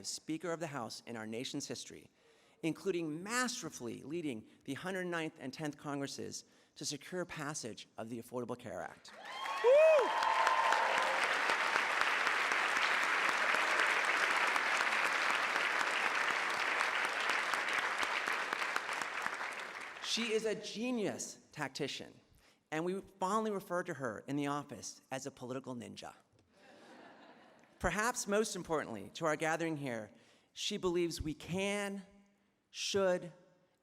active Speaker of the House in our nation's history, including masterfully leading the 109th and 10th Congresses to secure passage of the Affordable Care Act. Woo! She is a genius tactician, and we fondly refer to her in the office as a political ninja. Perhaps most importantly to our gathering here, she believes we can, should,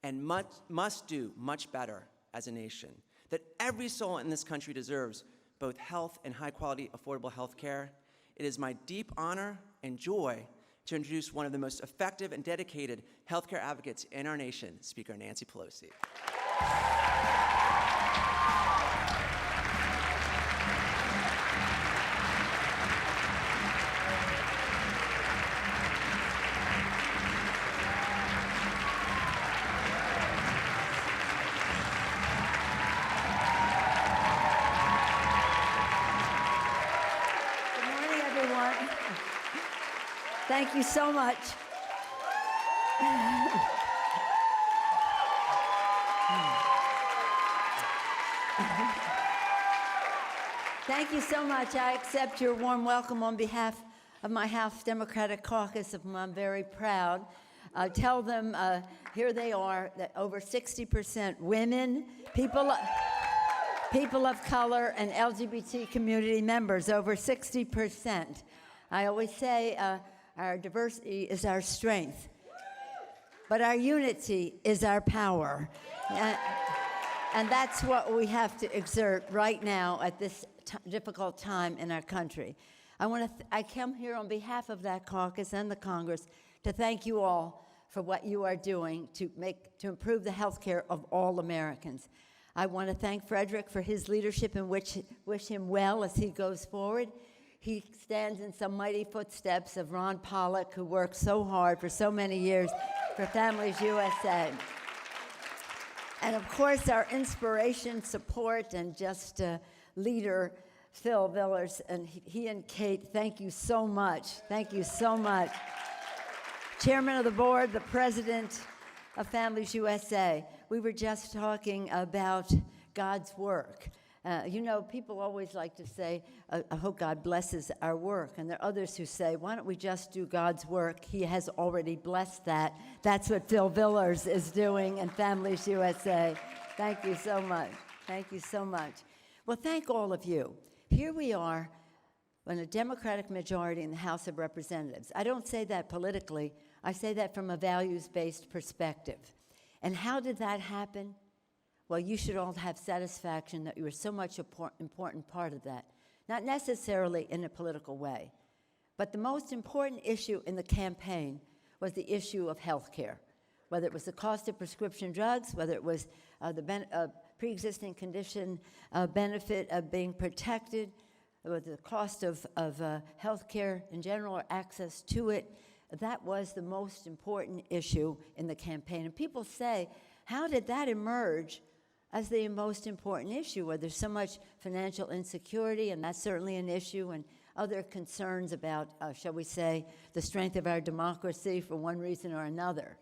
and must do much better as a nation, that every soul in this country deserves both health and high-quality, affordable health care. It is my deep honor and joy to introduce one of the most effective and dedicated healthcare advocates in our nation, Speaker Nancy Pelosi. Thank you so much. Thank you so much. I accept your warm welcome on behalf of my House Democratic Caucus, of whom I'm very proud. Tell them, here they are, that over 60% women, people of color, and LGBT community members, over 60%. I always say, our diversity is our strength, but our unity is our power. And that's what we have to exert right now at this difficult time in our country. I come here on behalf of that caucus and the Congress to thank you all for what you are doing to improve the health care of all Americans. I want to thank Frederick for his leadership and wish him well as he goes forward. He stands in some mighty footsteps of Ron Pollock, who worked so hard for so many years for Families USA. And of course, our inspiration, support, and just leader, Phil Villers, and he and Kate, thank you so much. Thank you so much. Chairman of the board, the president of Families USA. We were just talking about God's work. You know, people always like to say, I hope God blesses our work. And there are others who say, why don't we just do God's work? He has already blessed that. That's what Phil Villers is doing in Families USA. Thank you so much. Thank you so much. Well, thank all of you. Here we are in a Democratic majority in the House of Representatives. I don't say that politically. I say that from a values-based perspective. And how did that happen? Well, you should all have satisfaction that you were so much an important part of that. Not necessarily in a political way, but the most important issue in the campaign was the issue of health care, whether it was the cost of prescription drugs, whether it was the pre-existing condition benefit of being protected, or the cost of health care in general or access to it. That was the most important issue in the campaign. And people say, how did that emerge as the most important issue, where there's so much financial insecurity, and that's certainly an issue, and other concerns about, shall we say, the strength of our democracy for one reason or another.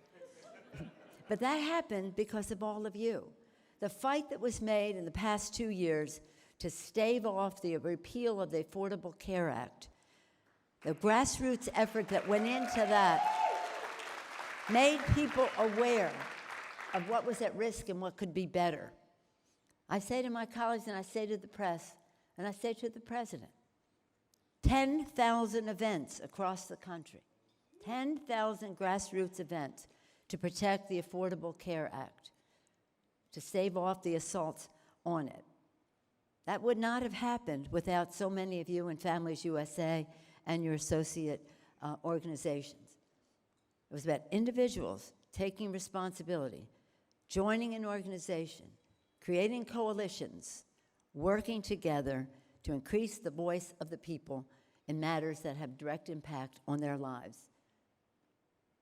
But that happened because of all of you. The fight that was made in the past 2 years to stave off the repeal of the Affordable Care Act, the grassroots effort that went into that made people aware of what was at risk and what could be better. I say to my colleagues, and I say to the press, and I say to the president, 10,000 events across the country, 10,000 grassroots events to protect the Affordable Care Act, to stave off the assaults on it. That would not have happened without so many of you in Families USA and your associate organizations. It was about individuals taking responsibility, joining an organization, creating coalitions, working together to increase the voice of the people in matters that have direct impact on their lives.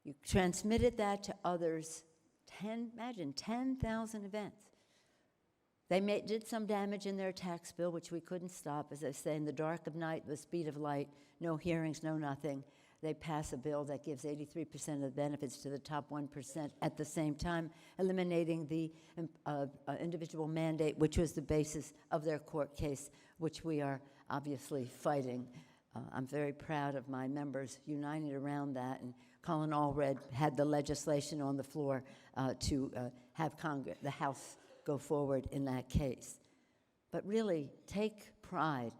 You transmitted that to others. Imagine 10,000 events. They did some damage in their tax bill, which we couldn't stop. As I say, in the dark of night, the speed of light, no hearings, no nothing. they pass a bill that gives 83% of the benefits to the top 1%, at the same time eliminating the individual mandate, which was the basis of their court case, which we are obviously fighting. I'm very proud of my members united around that, and Colin Allred had the legislation on the floor to have the House go forward in that case. But really, take pride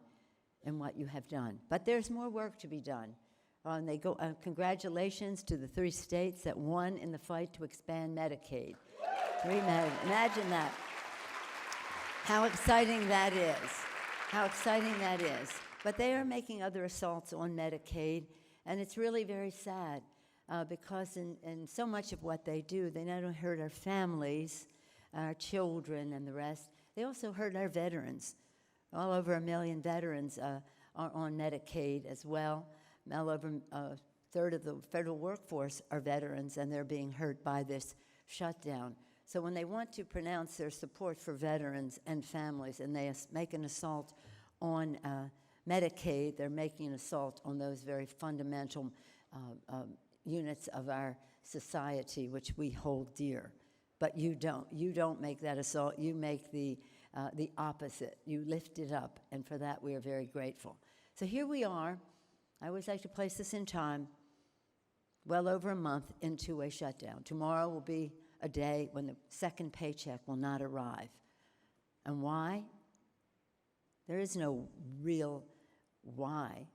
in what you have done. But there's more work to be done. And congratulations to the 3 states that won in the fight to expand Medicaid. Imagine that. How exciting that is. How exciting that is. But they are making other assaults on Medicaid, and it's really very sad because in so much of what they do, they not only hurt our families, our children, and the rest, they also hurt our veterans. All over 1 million veterans are on Medicaid as well. Well over a third of the federal workforce are veterans, and they're being hurt by this shutdown. So when they want to pronounce their support for veterans and families, and they make an assault on Medicaid, they're making an assault on those very fundamental units of our society, which we hold dear. But you don't. You don't make that assault. You make the opposite. You lift it up, and for that we are very grateful. So here we are. I always like to place this in time, well over a month into a shutdown. Tomorrow will be a day when the second paycheck will not arrive. And why? There is no real why.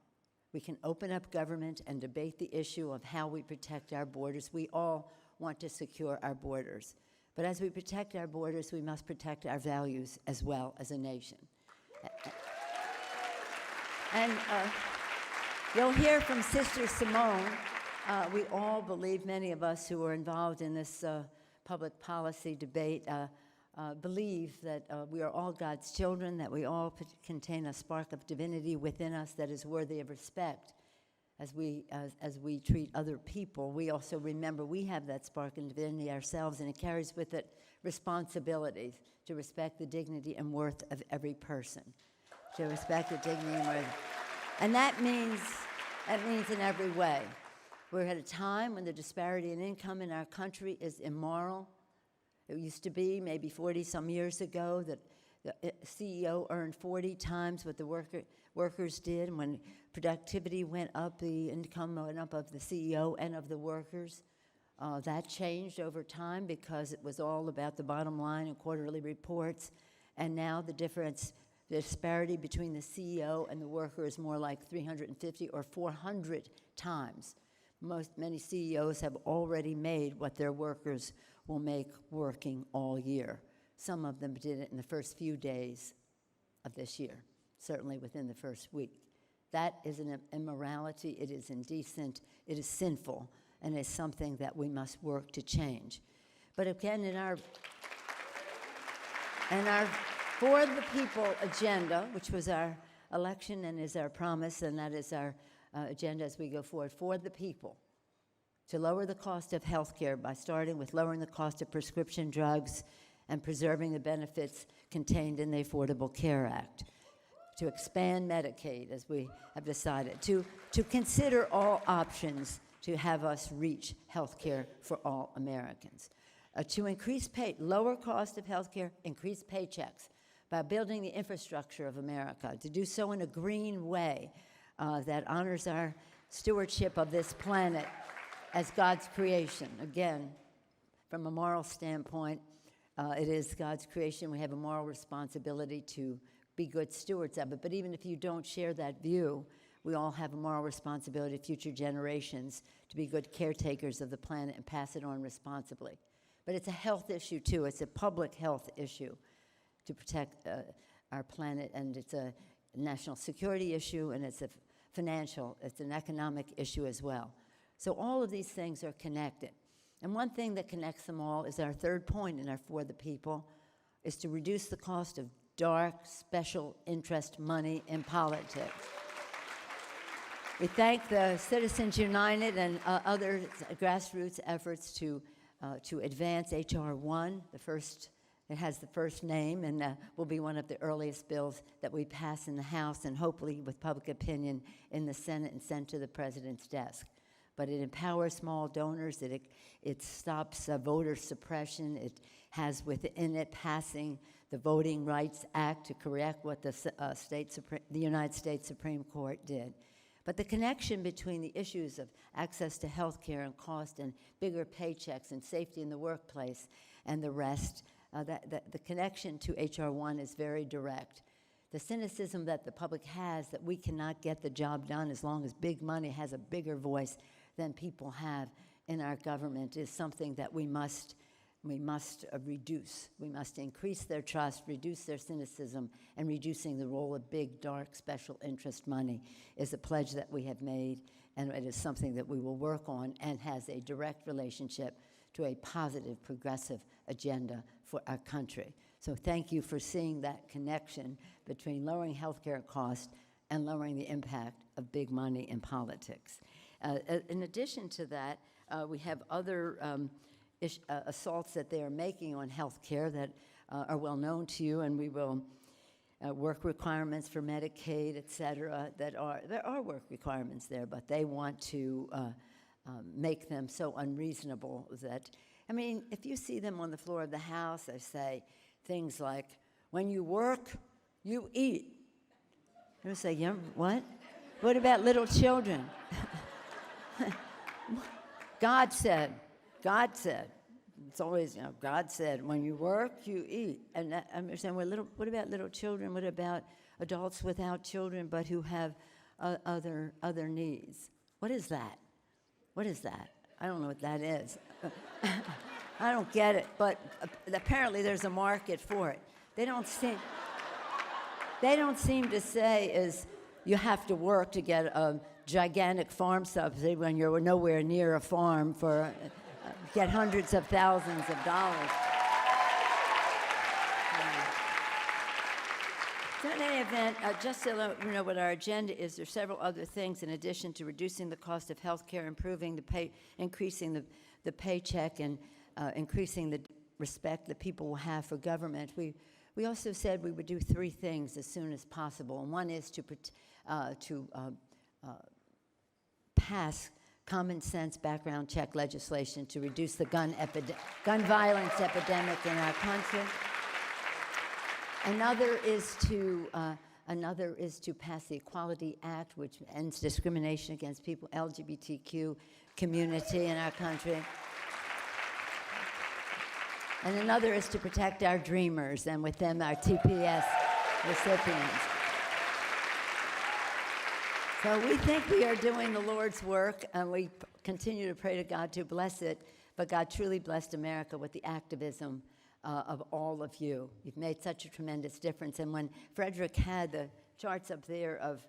We can open up government and debate the issue of how we protect our borders. We all want to secure our borders. But as we protect our borders, we must protect our values as well as a nation. And you'll hear from Sister Simone. We all believe, many of us who are involved in this public policy debate, believe that we are all God's children, that we all contain a spark of divinity within us that is worthy of respect. As we treat other people, we also remember we have that spark of divinity ourselves, and it carries with it responsibilities to respect the dignity and worth of every person. To respect the dignity and worth. And that means in every way. We're at a time when the disparity in income in our country is immoral. It used to be maybe 40-some years ago that the CEO earned 40 times what the workers did. And when productivity went up, the income went up of the CEO and of the workers. That changed over time because it was all about the bottom line and quarterly reports. And now the disparity between the CEO and the worker is more like 350 or 400 times. Many CEOs have already made what their workers will make working all year. Some of them did it in the first few days of this year, certainly within the first week. That is an immorality, it is indecent, it is sinful, and it's something that we must work to change. But again, in our For the People agenda, which was our election and is our promise, and that is our agenda as we go forward, for the people, to lower the cost of health care by starting with lowering the cost of prescription drugs and preserving the benefits contained in the Affordable Care Act, to expand Medicaid, as we have decided, to consider all options to have us reach health care for all Americans, to increase lower cost of health care, increase paychecks by building the infrastructure of America, to do so in a green way that honors our stewardship of this planet as God's creation. Again, from a moral standpoint, it is God's creation. We have a moral responsibility to be good stewards of it. But even if you don't share that view, we all have a moral responsibility to future generations to be good caretakers of the planet and pass it on responsibly. But it's a health issue, too. It's a public health issue to protect our planet, and it's a national security issue, and it's an economic issue as well. So all of these things are connected. And one thing that connects them all is our third point in our For the People, is to reduce the cost of dark, special interest money in politics. We thank the Citizens United and other grassroots efforts to advance H.R. 1, it has the first name, and will be one of the earliest bills that we pass in the House, and hopefully with public opinion in the Senate and sent to the President's desk. but it empowers small donors. It stops voter suppression. It has within it passing the Voting Rights Act to correct what the United States Supreme Court did. But the connection between the issues of access to health care and cost and bigger paychecks and safety in the workplace and the rest, the connection to H.R. 1 is very direct. The cynicism that the public has that we cannot get the job done as long as big money has a bigger voice than people have in our government is something that we must reduce. We must increase their trust, reduce their cynicism, and reducing the role of big, dark, special interest money is a pledge that we have made, and it is something that we will work on and has a direct relationship to a positive, progressive agenda for our country. So thank you for seeing that connection between lowering healthcare costs and lowering the impact of big money in politics. In addition to that, we have other assaults that they are making on health care that are well known to you, and we will work requirements for Medicaid, et cetera, there are work requirements there, but they want to make them so unreasonable that, I mean, if you see them on the floor of the House, they say things like, when you work, you eat. You say, yeah, what? What about little children? God said, it's always, God said, when you work, you eat. And I'm saying, well, what about little children? What about adults without children but who have other needs? What is that? What is that? I don't know what that is. I don't get it, but apparently there's a market for it. They don't seem to say is you have to work to get a gigantic farm subsidy when you're nowhere near a farm for get hundreds of thousands of dollars. So in any event, just so you know what our agenda is, there's several other things in addition to reducing the cost of health care, improving the pay, increasing the paycheck, and increasing the respect that people will have for government. We also said we would do three things as soon as possible. And one is to pass common sense background check legislation to reduce the gun violence epidemic in our country. Another is to pass the Equality Act, which ends discrimination against people, LGBTQ community in our country. And another is to protect our dreamers, and with them, our TPS recipients. So we think we are doing the Lord's work, and we continue to pray to God to bless it, but God truly blessed America with the activism of all of you. You've made such a tremendous difference. And when Frederick had the charts up there of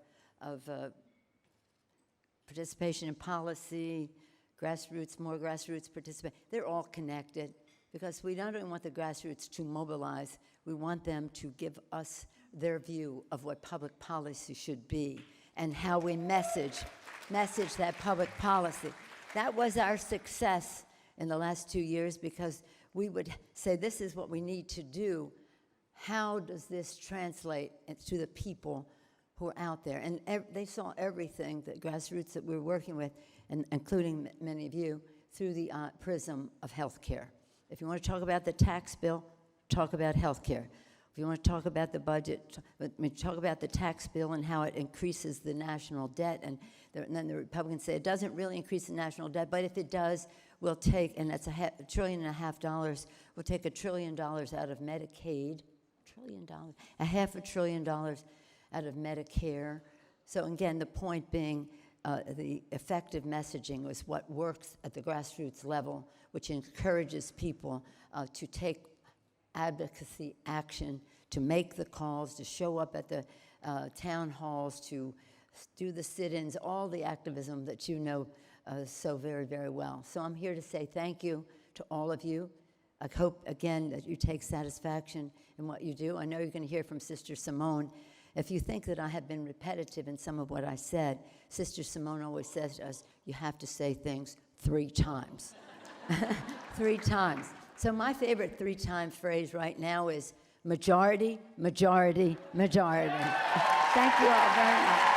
participation in policy, grassroots, more grassroots participation, they're all connected. Because we not only want the grassroots to mobilize, we want them to give us their view of what public policy should be and how we message that public policy. That was our success in the last 2 years, because we would say, this is what we need to do. How does this translate to the people who are out there? And they saw everything, the grassroots that we were working with, and including many of you, through the prism of health care. If you want to talk about the tax bill, talk about health care. If you want to talk about the budget, talk about the tax bill and how it increases the national debt. And then the Republicans say it doesn't really increase the national debt, but if it does, we'll take, and that's $1.5 trillion, we'll take $1 trillion out of Medicaid, $1.5 trillion out of Medicare. So again, the point being, the effective messaging was what works at the grassroots level, which encourages people to take advocacy action, to make the calls, to show up at the town halls, to do the sit-ins, all the activism that you know so very, very well. So I'm here to say thank you to all of you. I hope, again, that you take satisfaction in what you do. I know you're going to hear from Sister Simone. If you think that I have been repetitive in some of what I said, Sister Simone always says to us, you have to say things 3 times. 3 times. So my favorite 3-time phrase right now is majority, majority, majority. Thank you all very much.